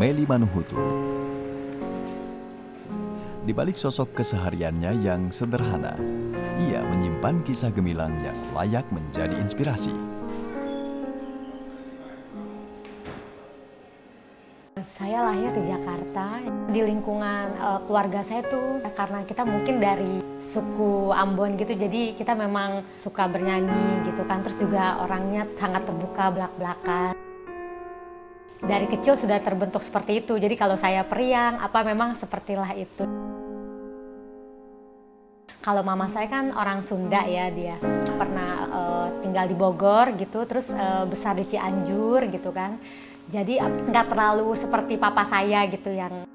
Melly Manuhutu. Di balik sosok kesehariannya yang sederhana, ia menyimpan kisah gemilang yang layak menjadi inspirasi. Saya lahir di Jakarta, di lingkungan keluarga saya tuh karena kita mungkin dari suku Ambon gitu, jadi kita memang suka bernyanyi gitu kan, terus juga orangnya sangat terbuka belak-belakan. Dari kecil sudah terbentuk seperti itu, jadi kalau saya periang apa memang sepertilah itu. Kalau mama saya kan orang Sunda ya, dia pernah tinggal di Bogor gitu, terus besar di Cianjur gitu kan. Jadi nggak terlalu seperti papa saya gitu yang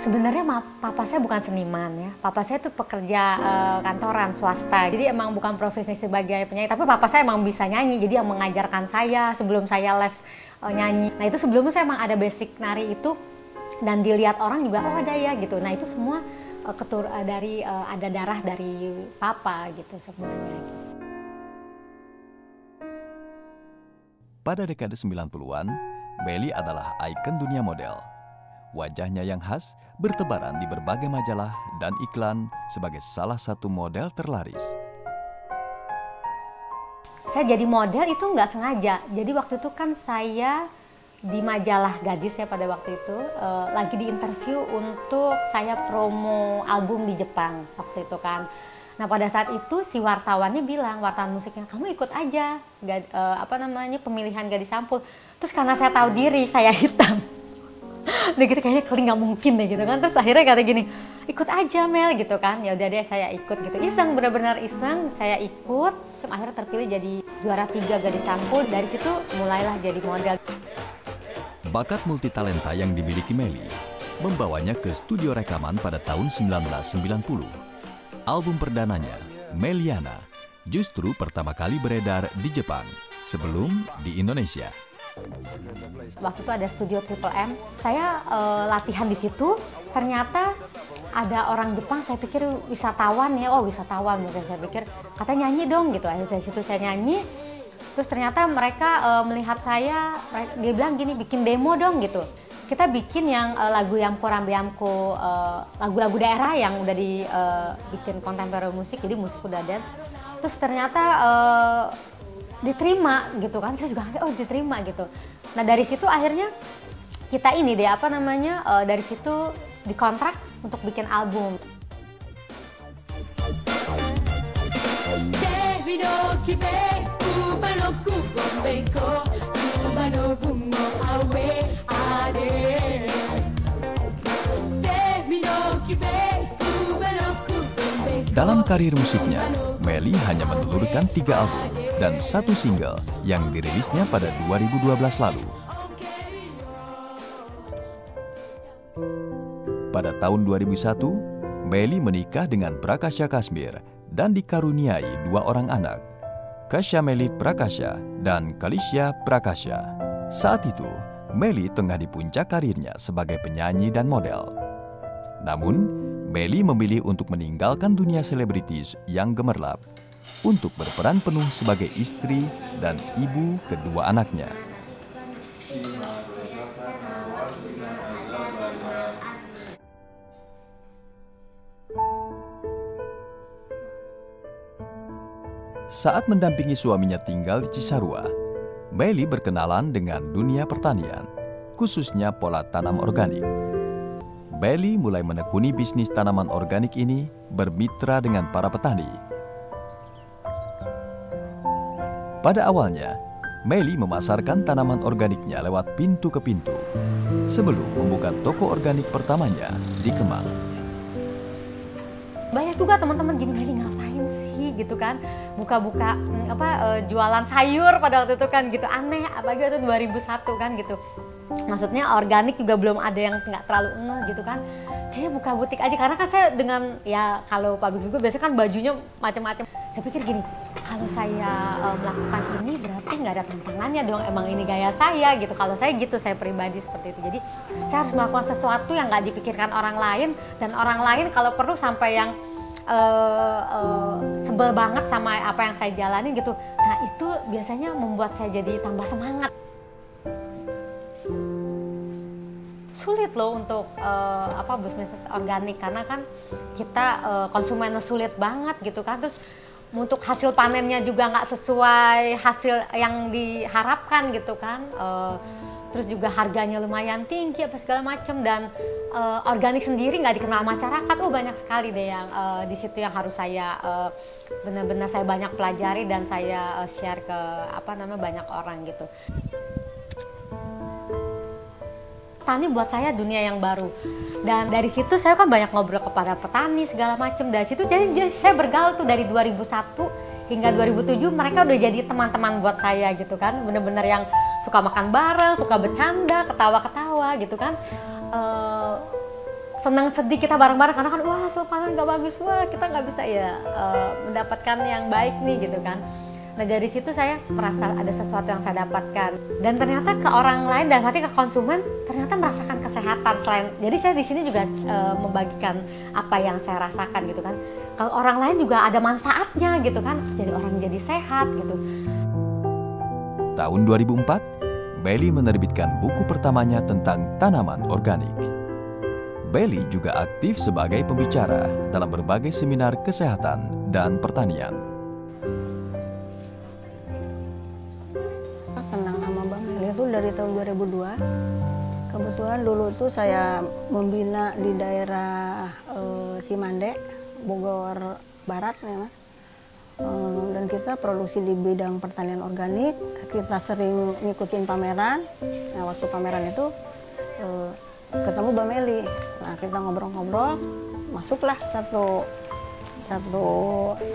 sebenarnya papa saya bukan seniman ya. Papa saya tuh pekerja kantoran swasta. Jadi emang bukan profesi sebagai penyanyi, tapi papa saya emang bisa nyanyi. Jadi yang mengajarkan saya sebelum saya les nyanyi. Nah itu sebelumnya saya emang ada basic nari itu dan dilihat orang juga oh ada ya gitu. Nah itu semua ada darah dari papa gitu sebenarnya. Pada dekade 90-an, Melly adalah ikon dunia model. Wajahnya yang khas bertebaran di berbagai majalah dan iklan sebagai salah satu model terlaris. Saya jadi model itu nggak sengaja. Jadi waktu itu kan saya di majalah Gadis ya pada waktu itu lagi di interview untuk saya promo album di Jepang waktu itu kan. Nah pada saat itu si wartawannya bilang, wartawan musiknya, kamu ikut aja pemilihan Gadis Sampul. Terus karena saya tahu diri saya hitam, udah gitu kayaknya kali nggak mungkin deh gitu kan. Terus akhirnya kata gini, ikut aja Mel gitu kan. Ya udah deh saya ikut gitu, iseng, benar-benar iseng saya ikut. Akhirnya terpilih jadi juara 3 Gadis Sampul. Dari situ mulailah jadi model. Bakat multitalenta yang dimiliki Melly membawanya ke studio rekaman pada tahun 1990. Album perdananya, Meliana, justru pertama kali beredar di Jepang sebelum di Indonesia. Waktu itu ada studio Triple M, saya latihan di situ. Ternyata ada orang Jepang, saya pikir wisatawan ya, wisatawan mungkin saya pikir, katanya nyanyi dong gitu. Akhirnya dari situ saya nyanyi. Terus ternyata mereka melihat saya, dia bilang gini, bikin demo dong gitu. Kita bikin yang lagu yang Porambeamko, lagu-lagu daerah yang udah dibikin kontemporer musik, jadi musik udah dance. Terus ternyata diterima gitu kan, saya juga diterima gitu. Nah dari situ akhirnya kita dari situ dikontrak untuk bikin album. Dalam karir musiknya, Melly hanya menelurkan 3 album dan 1 single yang dirilisnya pada 2012 lalu. Pada tahun 2001, Melly menikah dengan Prakasha Kasmir dan dikaruniai 2 orang anak, Kasha Melly Prakasha dan Kalisha Prakasha. Saat itu, Melly tengah di puncak karirnya sebagai penyanyi dan model. Namun, Melly memilih untuk meninggalkan dunia selebritis yang gemerlap untuk berperan penuh sebagai istri dan ibu kedua anaknya. Saat mendampingi suaminya tinggal di Cisarua, Melly berkenalan dengan dunia pertanian, khususnya pola tanam organik. Melly mulai menekuni bisnis tanaman organik ini bermitra dengan para petani. Pada awalnya, Melly memasarkan tanaman organiknya lewat pintu ke pintu sebelum membuka toko organik pertamanya di Kemang. Banyak juga teman-teman gini, Melly ngapain sih gitu kan, buka-buka jualan sayur pada waktu itu kan gitu, aneh, apalagi itu 2001 kan gitu. Maksudnya organik juga belum ada yang nggak terlalu gitu kan. Kayaknya buka butik aja, karena kan saya dengan ya kalau pabrik juga biasanya kan bajunya macam-macam. Saya pikir gini, kalau saya melakukan ini berarti nggak ada tantangannya dong, emang ini gaya saya gitu. Kalau saya gitu, saya pribadi seperti itu. Jadi saya harus melakukan sesuatu yang nggak dipikirkan orang lain, dan orang lain kalau perlu sampai yang sebel banget sama apa yang saya jalanin gitu. Nah itu biasanya membuat saya jadi tambah semangat. sulit loh untuk bisnis organik, karena kan kita konsumennya sulit banget gitu kan. Terus untuk hasil panennya juga nggak sesuai hasil yang diharapkan gitu kan. Terus juga harganya lumayan tinggi apa segala macam, dan organik sendiri nggak dikenal masyarakat. Banyak sekali deh yang di situ yang harus saya benar-benar saya banyak pelajari dan saya share ke banyak orang gitu. Petani buat saya dunia yang baru, dan dari situ saya kan banyak ngobrol kepada petani segala macam. Dari situ jadi saya bergaul tuh dari 2001 hingga 2007, mereka udah jadi teman-teman buat saya gitu kan. Bener-bener yang suka makan bareng, suka bercanda, ketawa-ketawa gitu kan. Senang sedih kita bareng-bareng, karena kan wah hasil panen nggak bagus, wah kita nggak bisa ya mendapatkan yang baik nih gitu kan. Nah dari situ saya merasa ada sesuatu yang saya dapatkan, dan ternyata ke orang lain dan nanti ke konsumen ternyata merasakan kesehatan selain. Jadi saya di sini juga membagikan apa yang saya rasakan gitu kan. Kalau orang lain juga ada manfaatnya gitu kan. Jadi orang jadi sehat gitu. Tahun 2004, Belly menerbitkan buku pertamanya tentang tanaman organik. Belly juga aktif sebagai pembicara dalam berbagai seminar kesehatan dan pertanian. Dari tahun 2002, kebetulan dulu tuh saya membina di daerah Cimande, Bogor Barat ya Mas. Dan kita produksi di bidang pertanian organik, kita sering ngikutin pameran. Nah waktu pameran itu ketemu Mbak Meli, nah kita ngobrol-ngobrol, masuklah satu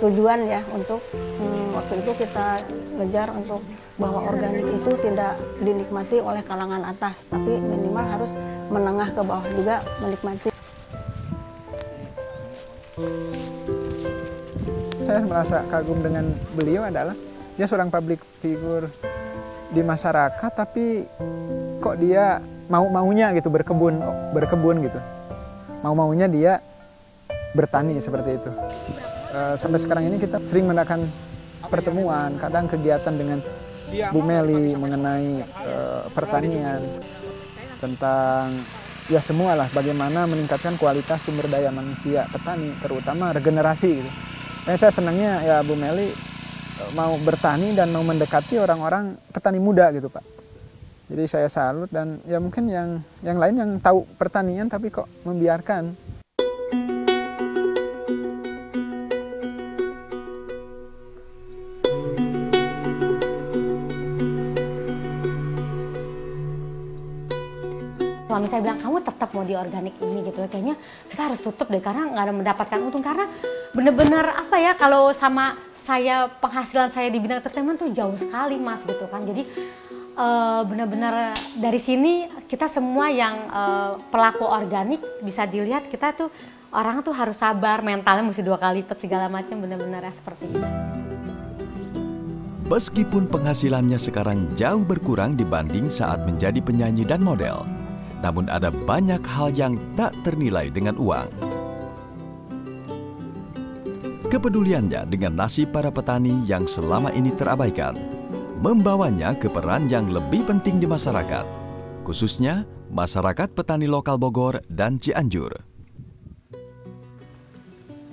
tujuan ya untuk waktu itu kita ngejar untuk bahwa organik itu tidak dinikmati oleh kalangan atas, tapi minimal harus menengah ke bawah juga menikmati. Saya merasa kagum dengan beliau adalah dia seorang public figure di masyarakat, tapi kok dia mau-maunya gitu berkebun gitu, mau-maunya dia bertani seperti itu. Sampai sekarang ini kita sering mengadakan pertemuan, kadang kegiatan dengan Bu Meli mengenai pertanian, tentang ya semualah bagaimana meningkatkan kualitas sumber daya manusia petani, terutama regenerasi gitu. Saya senangnya ya Bu Meli mau bertani dan mau mendekati orang-orang petani muda gitu Pak. Jadi saya salut, dan ya mungkin yang lain yang tahu pertanian tapi kok membiarkan. Suami saya bilang, kamu tetap mau di organik ini gitu ya, kayaknya kita harus tutup deh karena nggak ada mendapatkan untung. Karena bener-bener kalau sama saya penghasilan saya di bidang entertainment tuh jauh sekali Mas gitu kan. Jadi bener-bener dari sini kita semua yang pelaku organik bisa dilihat kita tuh orang tuh harus sabar, mentalnya mesti 2 kali lipat segala macam, bener-bener seperti itu. Meskipun penghasilannya sekarang jauh berkurang dibanding saat menjadi penyanyi dan model, namun ada banyak hal yang tak ternilai dengan uang. Kepeduliannya dengan nasib para petani yang selama ini terabaikan, membawanya ke peran yang lebih penting di masyarakat, khususnya masyarakat petani lokal Bogor dan Cianjur.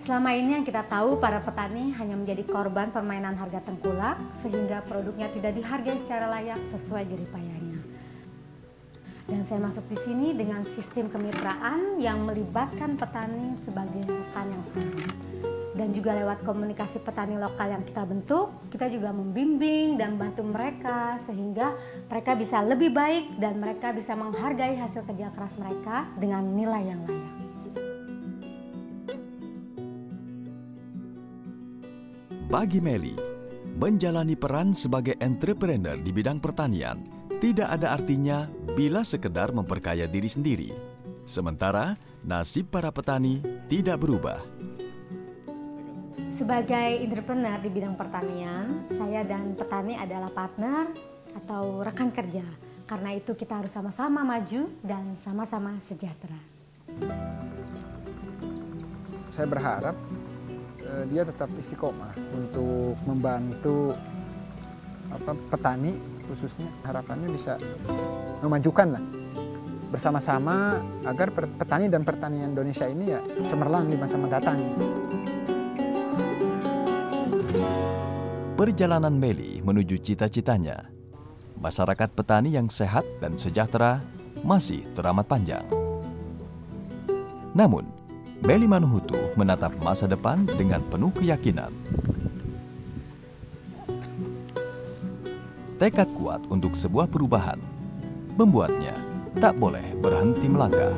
Selama ini yang kita tahu, para petani hanya menjadi korban permainan harga tengkulak sehingga produknya tidak dihargai secara layak sesuai jeripayanya. Dan saya masuk di sini dengan sistem kemitraan yang melibatkan petani sebagai rekan yang sama. Dan juga lewat komunikasi petani lokal yang kita bentuk, kita juga membimbing dan bantu mereka sehingga mereka bisa lebih baik dan mereka bisa menghargai hasil kerja keras mereka dengan nilai yang layak. Bagi Meli, menjalani peran sebagai entrepreneur di bidang pertanian tidak ada artinya bila sekedar memperkaya diri sendiri. Sementara nasib para petani tidak berubah. Sebagai entrepreneur di bidang pertanian, saya dan petani adalah partner atau rekan kerja. Karena itu kita harus sama-sama maju dan sama-sama sejahtera. Saya berharap dia tetap istiqomah untuk membantu petani, khususnya harapannya bisa memajukan lah bersama-sama agar petani dan pertanian Indonesia ini ya cemerlang di masa mendatang. Perjalanan Meli menuju cita-citanya, masyarakat petani yang sehat dan sejahtera, masih teramat panjang. Namun, Meli Manuhutu menatap masa depan dengan penuh keyakinan. Tekad kuat untuk sebuah perubahan membuatnya tak boleh berhenti melangkah.